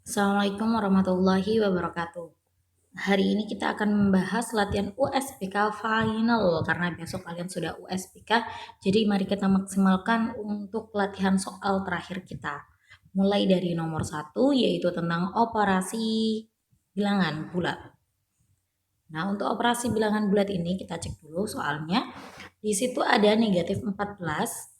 Assalamualaikum warahmatullahi wabarakatuh. Hari ini kita akan membahas latihan USBK final karena besok kalian sudah USBK. Jadi mari kita maksimalkan untuk latihan soal terakhir kita. Mulai dari nomor 1 yaitu tentang operasi bilangan bulat. Nah, untuk operasi bilangan bulat ini kita cek dulu soalnya. Di situ ada negatif 14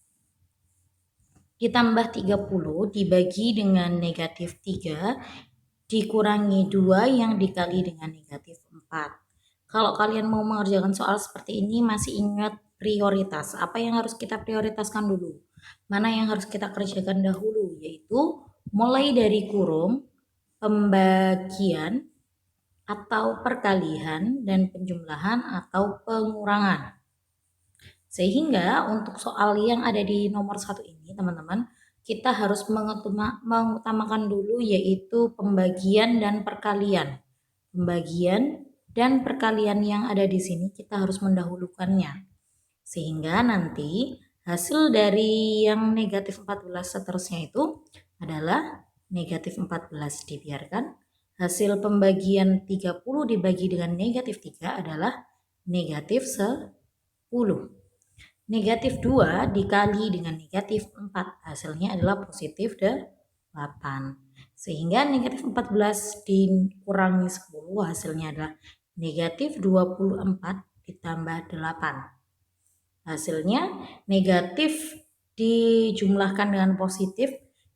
ditambah 30 dibagi dengan negatif 3 dikurangi 2 yang dikali dengan negatif 4. Kalau kalian mau mengerjakan soal seperti ini masih ingat prioritas. Apa yang harus kita prioritaskan dulu? Mana yang harus kita kerjakan dahulu? Yaitu mulai dari kurung, pembagian, atau perkalian, dan penjumlahan atau pengurangan. Sehingga untuk soal yang ada di nomor 1 ini teman-teman, kita harus mengutamakan dulu yaitu pembagian dan perkalian. Pembagian dan perkalian yang ada di sini kita harus mendahulukannya. Sehingga nanti hasil dari yang negatif 14 seterusnya itu adalah negatif 14 dibiarkan. Hasil pembagian 30 dibagi dengan negatif 3 adalah negatif 10. Negatif 2 dikali dengan negatif 4 hasilnya adalah positif 8. Sehingga negatif 14 dikurangi 10 hasilnya adalah negatif 24 ditambah 8. Hasilnya negatif dijumlahkan dengan positif,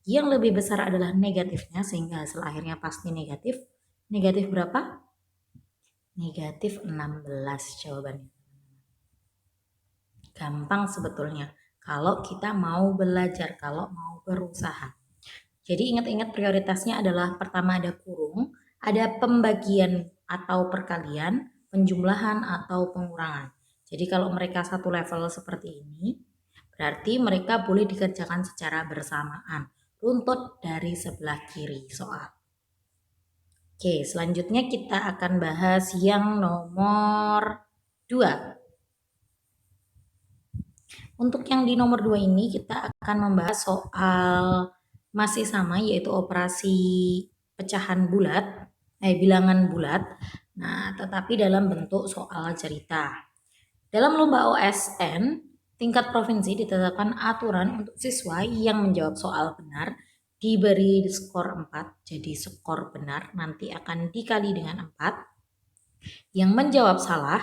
yang lebih besar adalah negatifnya sehingga hasil akhirnya pasti negatif. Negatif berapa? Negatif 16 jawabannya. Gampang sebetulnya kalau kita mau belajar, kalau mau berusaha. Jadi ingat-ingat prioritasnya adalah pertama ada kurung, ada pembagian atau perkalian, penjumlahan atau pengurangan. Jadi kalau mereka satu level seperti ini, berarti mereka boleh dikerjakan secara bersamaan. Runtut dari sebelah kiri soal. Oke, selanjutnya kita akan bahas yang nomor 2. Untuk yang di nomor 2 ini kita akan membahas soal masih sama yaitu operasi pecahan bulat, bilangan bulat. Nah, tetapi dalam bentuk soal cerita. Dalam lomba OSN tingkat provinsi ditetapkan aturan untuk siswa yang menjawab soal benar diberi skor 4. Jadi skor benar nanti akan dikali dengan 4. Yang menjawab salah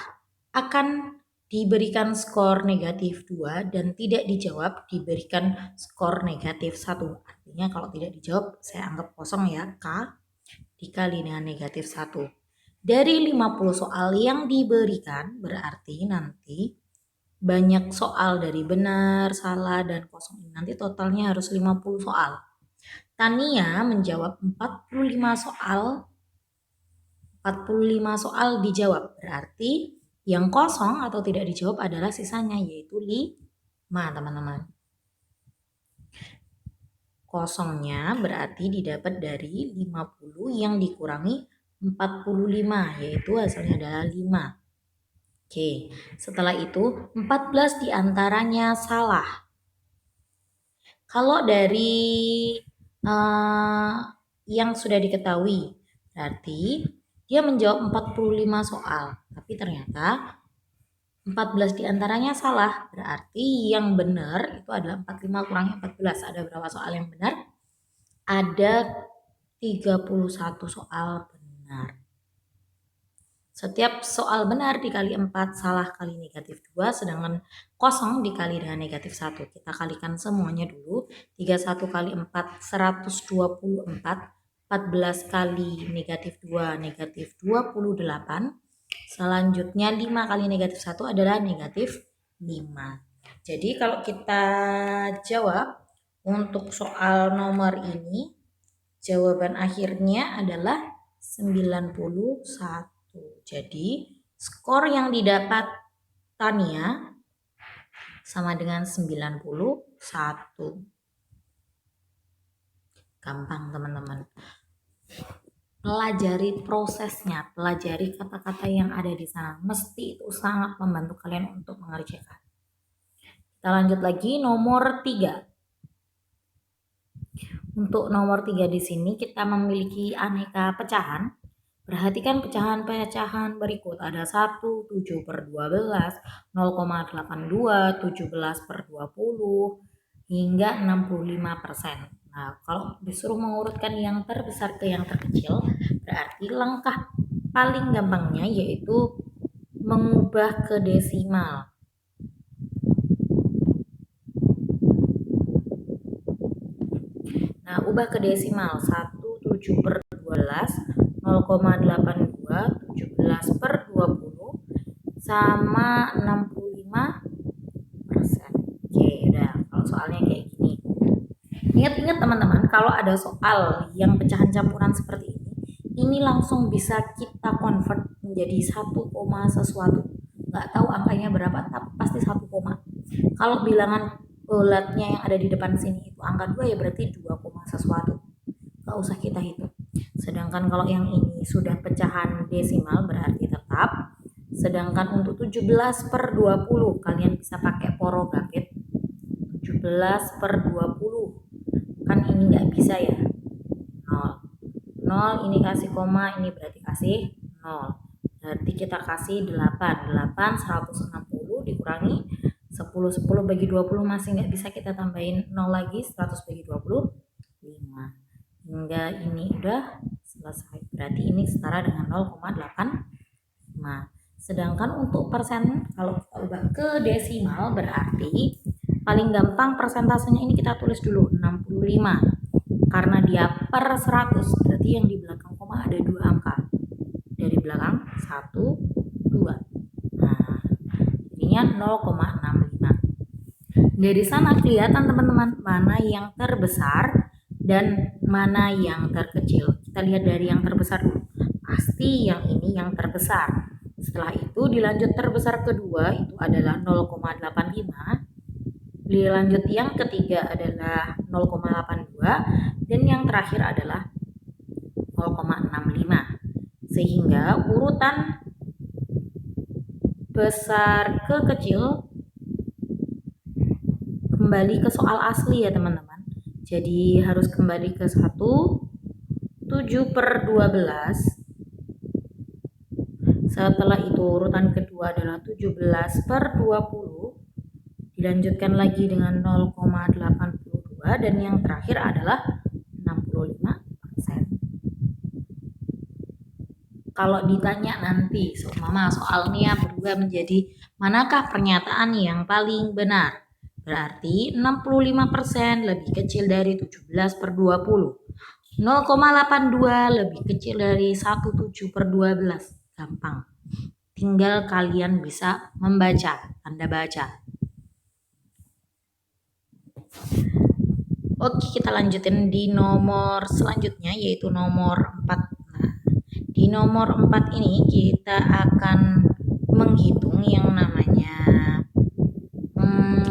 akan diberikan skor negatif 2 dan tidak dijawab diberikan skor negatif 1. Artinya kalau tidak dijawab saya anggap kosong ya, K dikali dengan negatif 1. Dari 50 soal yang diberikan berarti nanti banyak soal dari benar, salah, dan kosong ini. Nanti totalnya harus 50 soal. Tania menjawab 45 soal. 45 soal dijawab. Berarti yang kosong atau tidak dijawab adalah sisanya yaitu 5 teman-teman. Kosongnya berarti didapat dari 50 yang dikurangi 45 yaitu hasilnya adalah 5. Oke, setelah itu 14 diantaranya salah. Kalau dari yang sudah diketahui berarti dia menjawab 45 soal, tapi ternyata 14 diantaranya salah. Berarti yang benar itu adalah 45 kurangi 14. Ada berapa soal yang benar? Ada 31 soal benar. Setiap soal benar dikali 4, salah kali negatif 2, sedangkan kosong dikali dengan negatif 1. Kita kalikan semuanya dulu. 31 kali 4, 124. 14 kali negatif 2, negatif 28. Selanjutnya 5 kali negatif 1 adalah negatif 5. Jadi kalau kita jawab untuk soal nomor ini, jawaban akhirnya adalah 91. Jadi skor yang didapat Tania sama dengan 91. Gampang teman-teman. Pelajari prosesnya, pelajari kata-kata yang ada di sana. Mesti itu sangat membantu kalian untuk mengerjakan. Kita lanjut lagi nomor 3. Untuk nomor 3 di sini kita memiliki aneka pecahan. Perhatikan pecahan-pecahan berikut. Ada 1, 7 per 12, 0,82, 17 per 20, hingga 65%. Nah, kalau disuruh mengurutkan yang terbesar ke yang terkecil, berarti langkah paling gampangnya yaitu mengubah ke desimal. Nah, ubah ke desimal. 1, 7 per 12, 0,82, 17 per 20, sama 65%. Oke, udah. Kalau soalnya kayak gini. Ingat-ingat teman-teman, kalau ada soal yang pecahan campuran seperti ini langsung bisa kita convert menjadi 1, sesuatu. Nggak tahu angkanya berapa, tapi pasti 1, kalau bilangan bulatnya yang ada di depan sini itu angka 2, ya berarti 2, sesuatu. Nggak usah kita hitung. Sedangkan kalau yang ini sudah pecahan desimal berarti tetap. Sedangkan untuk 17 per 20 kalian bisa pakai porogapit. 17 per 20 kan ini nggak bisa ya, 0. 0 ini kasih koma, ini berarti kasih 0. Berarti kita kasih 8. 8 160 dikurangi 10. 10 bagi 20 masih nggak bisa, kita tambahin 0 lagi. 100 bagi 20 5. Hingga ini udah selesai. Berarti ini setara dengan 0,85. Sedangkan untuk persen, kalau kita ubah ke desimal berarti paling gampang persentasenya ini kita tulis dulu 65. Karena dia per 100, berarti yang di belakang koma ada 2 angka. Dari belakang 1, 2. Nah, jadinya 0,65. Dari sana kelihatan teman-teman mana yang terbesar dan mana yang terkecil. Kita lihat dari yang terbesar dulu. Pasti yang ini yang terbesar. Setelah itu dilanjut terbesar kedua itu adalah 0,85. Dilanjut yang ketiga adalah 0,82 dan yang terakhir adalah 0,65. Sehingga urutan besar ke kecil kembali ke soal asli ya teman-teman. Jadi harus kembali ke 1, 7 per 12. Setelah itu urutan kedua adalah 17 per 20. Dilanjutkan lagi dengan 0,82 dan yang terakhir adalah 65%. Kalau ditanya nanti, mama soalnya berubah menjadi manakah pernyataan yang paling benar? Berarti 65% lebih kecil dari 17 per 20. 0,82 lebih kecil dari 17 per 12. Gampang. Tinggal kalian bisa membaca, tanda baca. Oke, kita lanjutin di nomor selanjutnya yaitu nomor 4. Nah, di nomor 4 ini kita akan menghitung yang namanya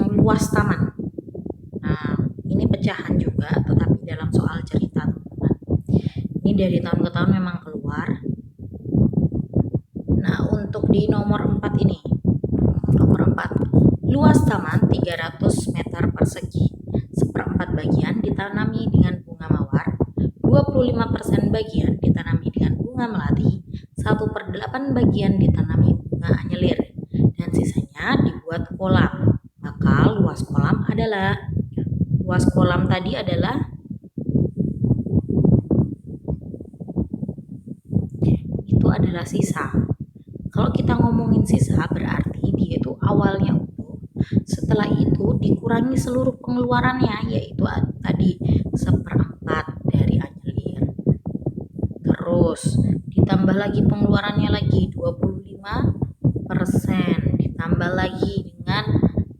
luas taman. Nah, ini pecahan juga tetapi dalam soal cerita teman-teman. Ini dari tahun ke tahun memang keluar. Nah, untuk di nomor 4 ini. Nomor 4. Luas taman 300 meter persegi. 1/4 bagian ditanami dengan bunga mawar, 25% bagian ditanami dengan bunga melati, 1/8 bagian ditanami bunga anyelir, dan sisanya dibuat kolam. Maka luas kolam tadi adalah itu adalah sisa. Kalau kita ngomongin sisa berarti dia itu awalnya utuh. Setelah itu dikurangi seluruh pengeluarannya, yaitu tadi 1/4 dari anyelir. Terus ditambah lagi pengeluarannya lagi 25%, ditambah lagi dengan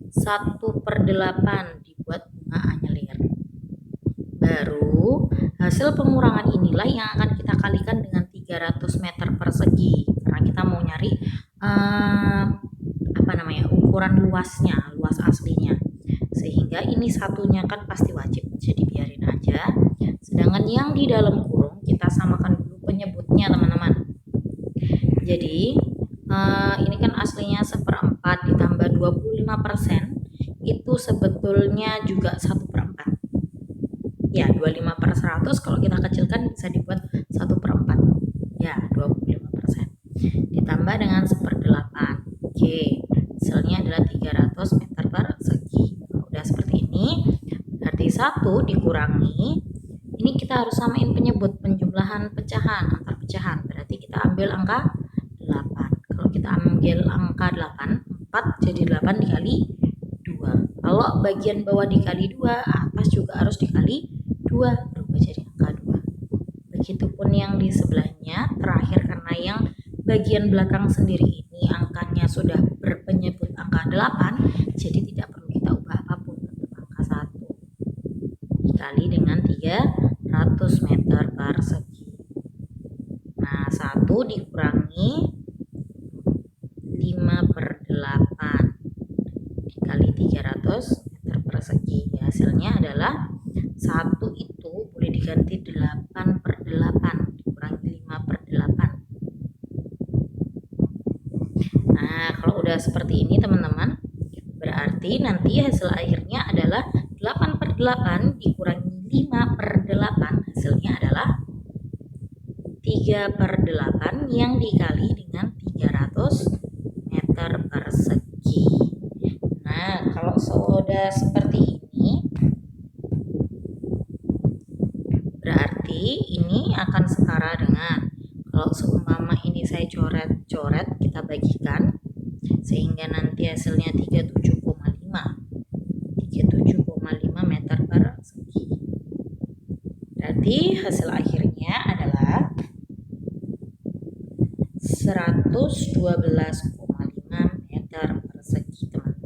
1/8 dibuat bunga anyelir. Baru hasil pengurangan inilah yang akan kita kalikan dengan 300 meter persegi karena kita mau nyari ukuran luasnya, luas aslinya. Sehingga ini satunya kan pasti wajib, jadi biarin aja. Sedangkan yang di dalam kurung kita samakan dulu penyebutnya teman-teman. Jadi ini kan aslinya 1/4 ditambah 25%, itu sebetulnya juga 1/4. Ya, 25% 100 kalau kita kecilkan bisa dibuat 1/4 ya 25%, ditambah dengan 1/8. Oke, hasilnya adalah 300 meter persegi. Udah seperti ini, berarti 1 dikurangi, ini kita harus samain penyebut penjumlahan pecahan antar pecahan, berarti kita ambil angka 8. Kalau kita ambil angka 8, 4 jadi 8 dikali 2. Kalau bagian bawah dikali 2, atas juga harus dikali 2, berubah jadi angka 2. Begitupun yang di sebelahnya terakhir, karena yang bagian belakang sendiri ini angkanya sudah berpenyebut angka 8, jadi tidak perlu kita ubah apapun, tetap angka 1 dikali dengan 300 meter persegi. Nah, 1 dikurangi 5/8 dikali 300 meter persegi. Hasilnya adalah 1 itu boleh diganti 8/8 dikurangi 5/8. Nah, kalau udah seperti ini teman-teman, berarti nanti hasil akhirnya adalah 8/8 dikurangi 5/8, hasilnya adalah 3/8 yang dikali dengan 300 meter persegi. Nah, kalau sudah seperti ini, berarti ini akan setara dengan, kalau seumpama ini saya coret-coret, kita bagikan sehingga nanti hasilnya 37,5 meter persegi. Berarti hasil akhirnya adalah 112,5 meter persegi, teman-teman.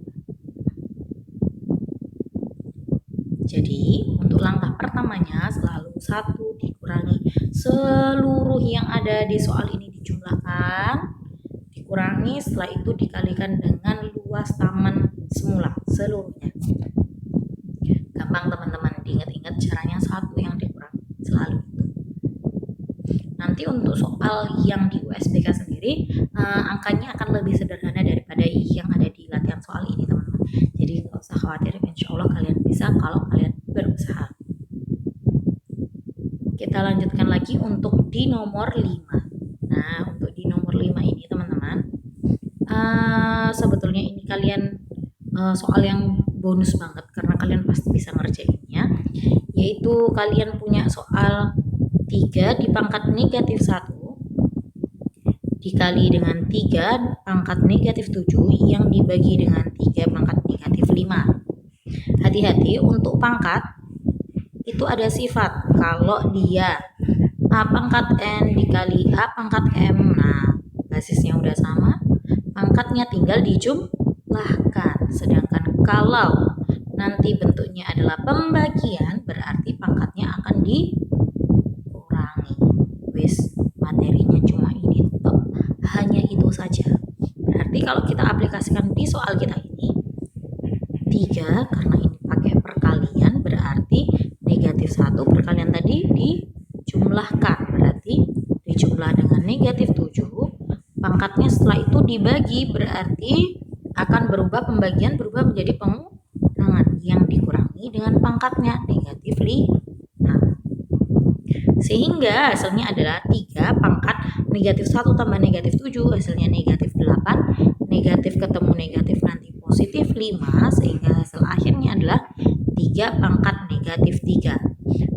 Jadi untuk langkah pertamanya selalu 1 dikurangi seluruh yang ada di soal ini dijumlahkan, dikurangi, setelah itu dikalikan dengan luas taman semula seluruhnya. Gampang teman-teman, diingat-ingat caranya, 1 yang dikurangi selalu itu. Nanti untuk soal yang di USBK sendiri angkanya akan lebih sederhana daripada yang ada di latihan soal ini, teman-teman. Jadi nggak usah khawatir, insya Allah kalian bisa kalau kalian berusaha. Kita lanjutkan lagi untuk di nomor 5. Nah, untuk di nomor 5 ini teman-teman, sebetulnya ini kalian soal yang bonus banget karena kalian pasti bisa ngerjainnya, yaitu kalian punya soal 3 dipangkat negatif 1 dikali dengan 3 pangkat negatif 7 yang dibagi dengan 3 pangkat negatif 5. Hati-hati untuk pangkat itu ada sifat, kalau dia A pangkat N dikali A pangkat M, nah basisnya udah sama, pangkatnya tinggal dijumlahkan. Sedangkan kalau nanti bentuknya adalah pembagian, berarti pangkatnya akan dikurangi. Wis, materinya cuma ini toh, hanya itu saja. Berarti kalau kita aplikasikan di soal kita ini 3, karena ini pakai perkalian, berarti negatif 1 perkalian tadi dijumlahkan, berarti dijumlah dengan negatif 7, pangkatnya setelah itu dibagi, berarti akan berubah, pembagian berubah menjadi pengurangan, yang dikurangi dengan pangkatnya negatif 5, sehingga hasilnya adalah 3 pangkat negatif 1 tambah negatif 7, hasilnya negatif 8, negatif ketemu negatif nanti positif 5, sehingga hasil akhirnya adalah 3 pangkat negatif 3.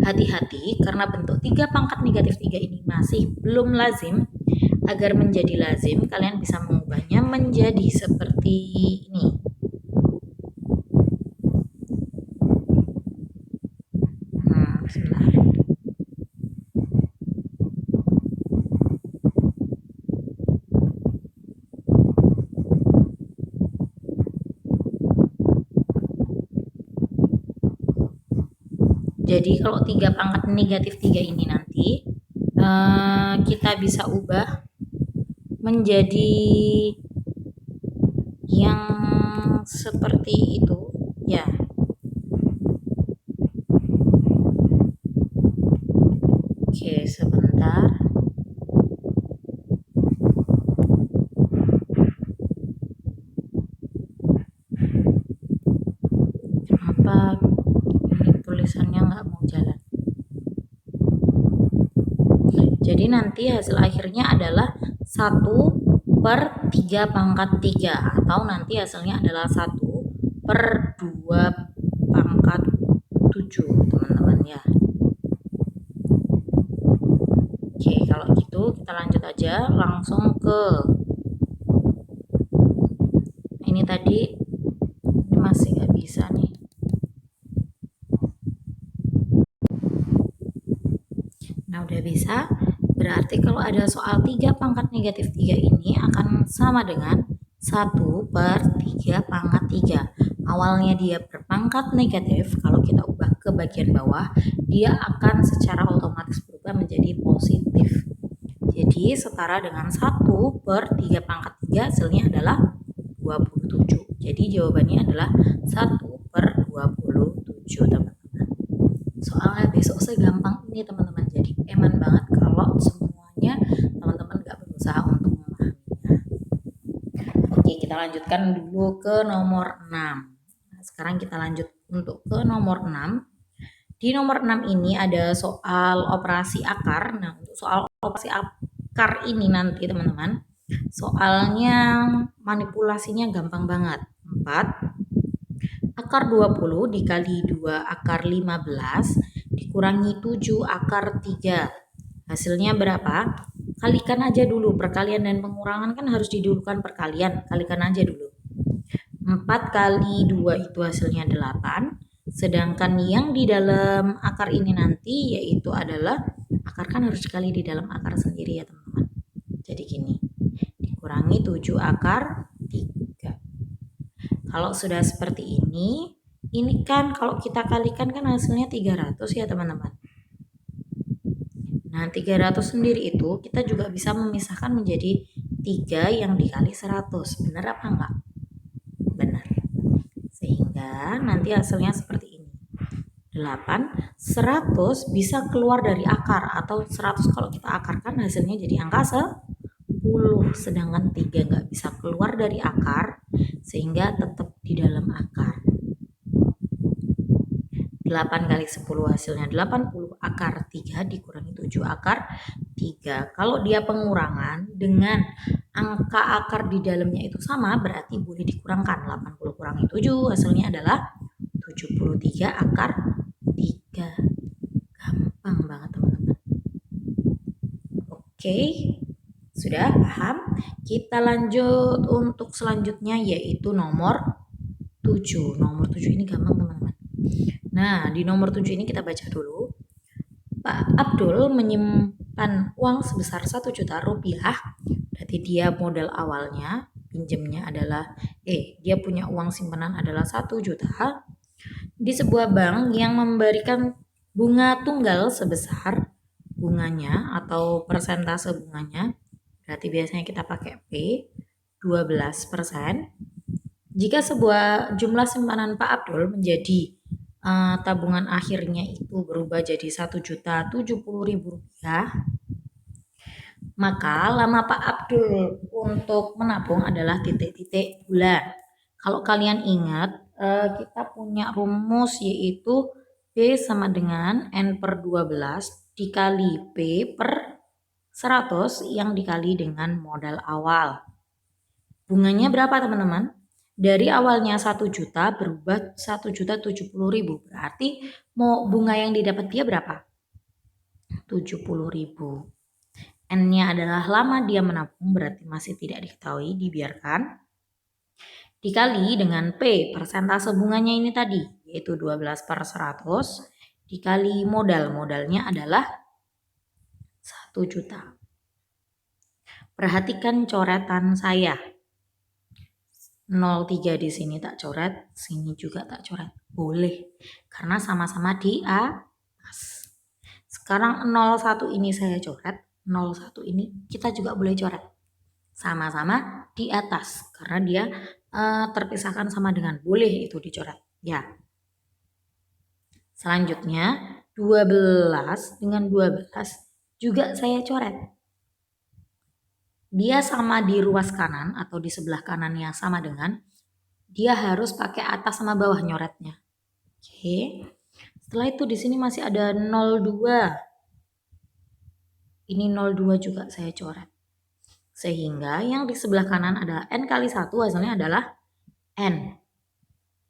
Hati-hati karena bentuk 3 pangkat negatif 3 ini masih belum lazim. Agar menjadi lazim, kalian bisa mengubahnya menjadi seperti ini. Bismillah. Jadi kalau 3 pangkat negatif 3 ini nanti kita bisa ubah menjadi yang seperti itu ya. Oke, sebentar. Kenapa ini tulisannya nggak mau jalan? Jadi nanti hasil akhirnya adalah 1/3 pangkat 3, atau nanti hasilnya adalah 1/2 pangkat 7 teman-teman ya. Oke, kalau gitu kita lanjut aja langsung ke ini tadi. Ini masih nggak bisa nih. Nah, udah bisa. Berarti kalau ada soal 3 pangkat negatif 3 ini akan sama dengan 1/3 pangkat 3. Awalnya dia berpangkat negatif, kalau kita ubah ke bagian bawah, dia akan secara otomatis berubah menjadi positif. Jadi setara dengan 1/3 pangkat 3, hasilnya adalah 27. Jadi jawabannya adalah 1/27 teman-teman. Soalnya besok segampang ini teman-teman, jadi eman banget kalau semuanya teman-teman gak berusaha untuk memahaminya. Oke, kita lanjutkan dulu ke nomor 6. Nah, sekarang kita lanjut untuk ke nomor 6. Di nomor 6 ini ada soal operasi akar. Nah, untuk soal operasi akar ini nanti teman-teman, soalnya manipulasinya gampang banget. 4 akar 20 dikali 2 akar 15 dikurangi 7 akar 3. Hasilnya berapa? Kalikan aja dulu. Perkalian dan pengurangan kan harus didulukan perkalian. Kalikan aja dulu. 4 kali 2 itu hasilnya 8. Sedangkan yang di dalam akar ini nanti yaitu adalah, akar kan harus dikali di dalam akar sendiri ya teman-teman. Jadi gini, dikurangi 7 akar 3. Kalau sudah seperti ini kan kalau kita kalikan kan hasilnya 300 ya teman-teman. Nah, 300 sendiri itu kita juga bisa memisahkan menjadi 3 yang dikali 100. Benar apa enggak? Benar. Sehingga nanti hasilnya seperti ini. 8, 100 bisa keluar dari akar, atau 100 kalau kita akarkan hasilnya jadi angka 10. Sedangkan 3 nggak bisa keluar dari akar, sehingga tetap di dalam akar. 8 kali 10 hasilnya 80 akar 3 dikurangi 7 akar 3. Kalau dia pengurangan dengan angka akar di dalamnya itu sama, berarti boleh dikurangkan. 80 kurangi 7 hasilnya adalah 73 akar 3. Gampang banget teman-teman. Oke, sudah paham? Kita lanjut untuk selanjutnya yaitu nomor 7. Nomor 7 ini gampang teman-teman. Nah, di nomor 7 ini kita baca dulu. Pak Abdul menyimpan uang sebesar 1 juta rupiah. Berarti dia modal awalnya, pinjamnya adalah, dia punya uang simpanan adalah 1 juta. Di sebuah bank yang memberikan bunga tunggal sebesar bunganya atau persentase bunganya. Berarti biasanya kita pakai P, 12%. Jika sebuah jumlah simpanan Pak Abdul menjadi tabungan akhirnya itu berubah jadi 1.070.000 rupiah, maka lama Pak Abdul untuk menabung adalah titik-titik bulan. Kalau kalian ingat, kita punya rumus yaitu P sama dengan N/12 dikali P per 100 yang dikali dengan modal awal. Bunganya berapa teman-teman? Dari awalnya 1 juta berubah 1.070.000. Berarti mau bunga yang didapat dia berapa? 70.000. N-nya adalah lama dia menabung, berarti masih tidak diketahui, dibiarkan. Dikali dengan P, persentase bunganya ini tadi, yaitu 12/100, dikali modal. Modalnya adalah 1 juta. Perhatikan coretan saya. 03 di sini tak coret, sini juga tak coret. Boleh, karena sama-sama di atas. Sekarang 01 ini saya coret, 01 ini kita juga boleh coret. Sama-sama di atas, karena dia terpisahkan sama dengan, boleh itu dicoret. Ya. Selanjutnya 12 dengan 12 juga saya coret. Dia sama di ruas kanan atau di sebelah kanan yang sama dengan, dia harus pakai atas sama bawah nyoretnya. Oke. Setelah itu di sini masih ada 02. Ini 0,2 juga saya coret. Sehingga yang di sebelah kanan adalah N kali 1, hasilnya adalah N.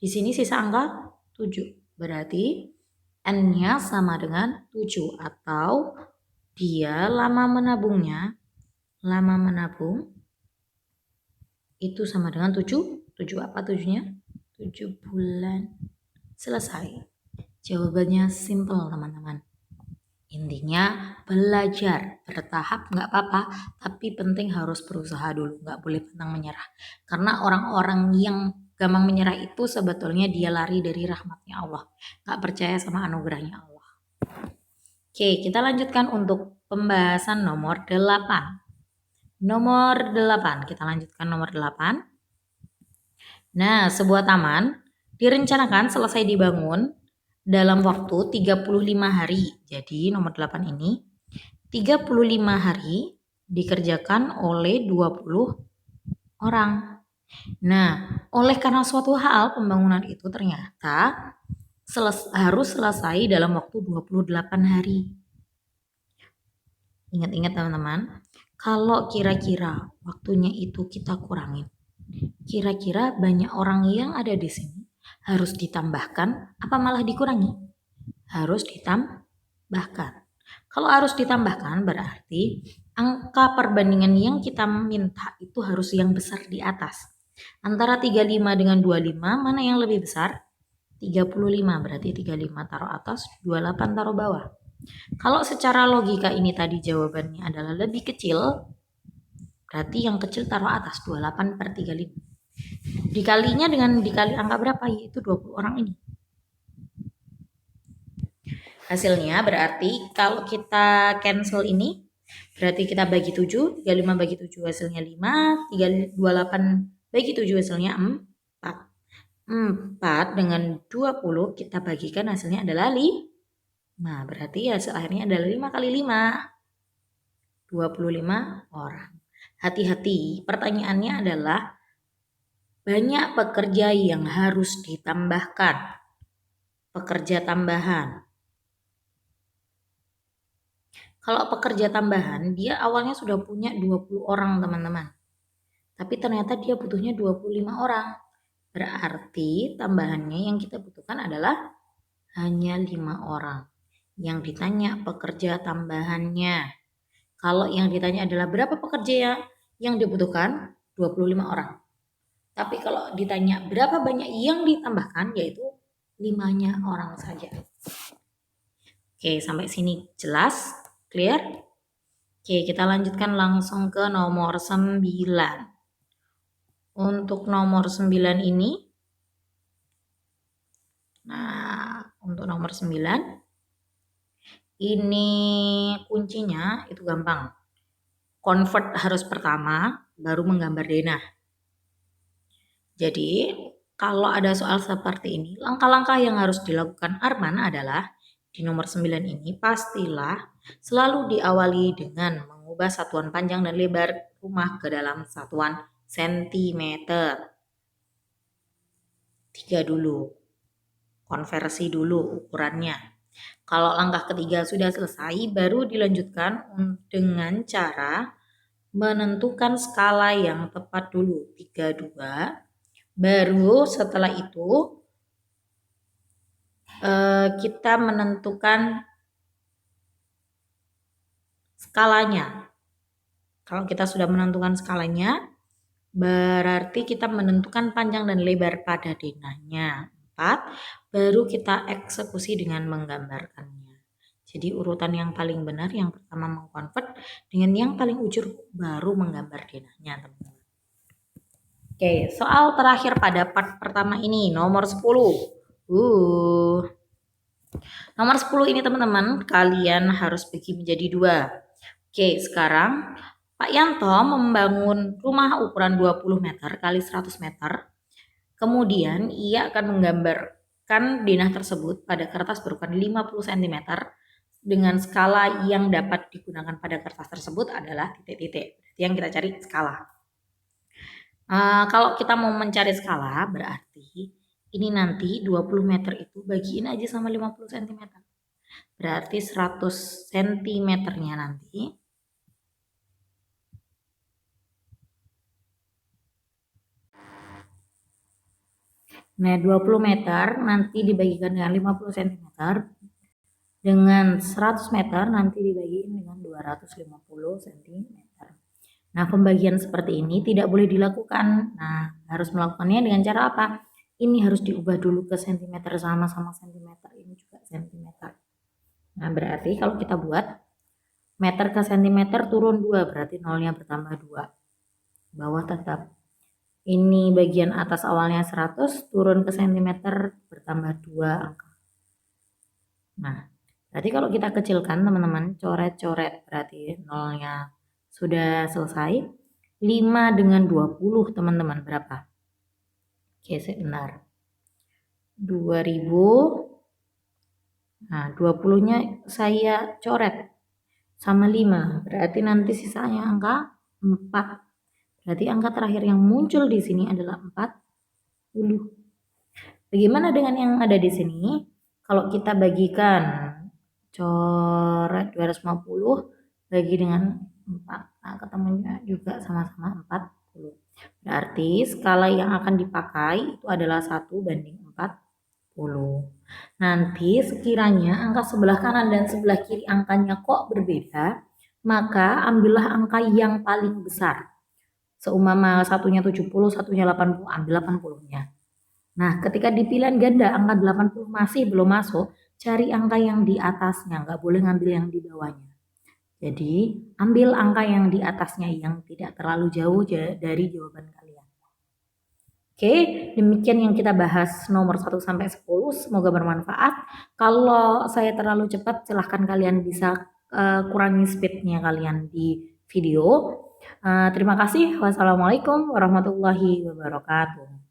Di sini sisa angka 7. Berarti N-nya sama dengan 7. Atau dia lama menabung itu sama dengan 7. 7 apa 7-nya? 7 bulan. Selesai. Jawabannya simple teman-teman. Intinya belajar bertahap nggak apa-apa, tapi penting harus berusaha dulu, nggak boleh pantang menyerah. Karena orang-orang yang gampang menyerah itu sebetulnya dia lari dari rahmatnya Allah, nggak percaya sama anugerahnya Allah. Oke, kita lanjutkan untuk pembahasan nomor 8. Nomor 8, kita lanjutkan nomor 8. Nah, sebuah taman direncanakan selesai dibangun dalam waktu 35 hari. Jadi nomor 8 ini 35 hari dikerjakan oleh 20 orang. Nah, oleh karena suatu hal pembangunan itu ternyata harus selesai dalam waktu 28 hari. Ingat-ingat teman-teman, kalau kira-kira waktunya itu kita kurangin, kira-kira banyak orang yang ada di sini harus ditambahkan apa malah dikurangi? Harus ditambahkan. Kalau harus ditambahkan berarti angka perbandingan yang kita minta itu harus yang besar di atas. Antara 35 dengan 25 mana yang lebih besar? 35, berarti 35 taruh atas, 28 taruh bawah. Kalau secara logika ini tadi jawabannya adalah lebih kecil, berarti yang kecil taruh atas, 28 per 35. Dikalinya dengan dikali angka berapa? Yaitu 20 orang ini. Hasilnya berarti kalau kita cancel ini, berarti kita bagi 7, 35 bagi 7 hasilnya 5, 28 bagi 7 hasilnya 4. 4 dengan 20 kita bagikan hasilnya adalah 5. Berarti hasil akhirnya adalah 5 kali 5. 25 orang. Hati-hati, pertanyaannya adalah banyak pekerja yang harus ditambahkan. Pekerja tambahan. Kalau pekerja tambahan, dia awalnya sudah punya 20 orang teman-teman. Tapi ternyata dia butuhnya 25 orang. Berarti tambahannya yang kita butuhkan adalah hanya 5 orang. Yang ditanya pekerja tambahannya. Kalau yang ditanya adalah berapa pekerja yang dibutuhkan? 25 orang. Tapi kalau ditanya berapa banyak yang ditambahkan, yaitu 5 orang saja. Oke, sampai sini jelas? Clear? Oke, kita lanjutkan langsung ke nomor 9. Untuk nomor 9 ini, untuk nomor 9, ini kuncinya itu gampang. Convert harus pertama, baru menggambar denah. Jadi, kalau ada soal seperti ini, langkah-langkah yang harus dilakukan Arman adalah di nomor 9 ini pastilah selalu diawali dengan mengubah satuan panjang dan lebar rumah ke dalam satuan sentimeter. 3 dulu. Konversi dulu ukurannya. Kalau langkah ketiga sudah selesai, baru dilanjutkan dengan cara menentukan skala yang tepat dulu. 32. Baru setelah itu kita menentukan skalanya. Kalau kita sudah menentukan skalanya, berarti kita menentukan panjang dan lebar pada denahnya. 4, baru kita eksekusi dengan menggambarkannya. Jadi urutan yang paling benar yang pertama mengkonvert, dengan yang paling ujur baru menggambar denahnya, teman-teman. Oke, soal terakhir pada part pertama ini, nomor 10. Nomor 10 ini teman-teman, kalian harus bagi menjadi 2. Oke, sekarang Pak Yanto membangun rumah ukuran 20 meter kali 100 meter. Kemudian ia akan menggambarkan denah tersebut pada kertas berukuran 50 cm dengan skala yang dapat digunakan pada kertas tersebut adalah titik-titik. Yang kita cari skala. Kalau kita mau mencari skala berarti ini nanti 20 meter itu bagiin aja sama 50 cm. Berarti 100 cm-nya nanti Nah, 20 meter nanti dibagikan dengan 50 cm, dengan 100 meter nanti dibagikan dengan 250 cm. Nah, pembagian seperti ini tidak boleh dilakukan. Nah, harus melakukannya dengan cara apa? Ini harus diubah dulu ke sentimeter, sama-sama sentimeter, ini juga sentimeter. Nah, berarti kalau kita buat meter ke sentimeter turun 2, berarti nolnya bertambah 2. Bawah tetap. Ini bagian atas awalnya 100, turun ke sentimeter bertambah 2 angka. Nah, berarti kalau kita kecilkan teman-teman, coret-coret, berarti nolnya sudah selesai. 5 dengan 20 teman-teman berapa? Oke, sebentar. 2000. Nah, 20-nya saya coret sama 5. Berarti nanti sisanya angka 4. Berarti angka terakhir yang muncul di sini adalah 40. Bagaimana dengan yang ada di sini? Kalau kita bagikan coret 250 bagi dengan 4. Nah, ketemunya juga sama-sama 40. Berarti skala yang akan dipakai itu adalah 1:40. Nanti sekiranya angka sebelah kanan dan sebelah kiri angkanya kok berbeda, maka ambillah angka yang paling besar. Seumpama satunya 70, satunya 80, ambil 80-nya. Nah, ketika di pilihan ganda angka 80 masih belum masuk, cari angka yang di atasnya, nggak boleh ngambil yang di bawahnya. Jadi, ambil angka yang di atasnya yang tidak terlalu jauh dari jawaban kalian. Oke, demikian yang kita bahas nomor 1 sampai 10. Semoga bermanfaat. Kalau saya terlalu cepat, silahkan kalian bisa kurangi speednya kalian di video. Terima kasih. Wassalamualaikum warahmatullahi wabarakatuh.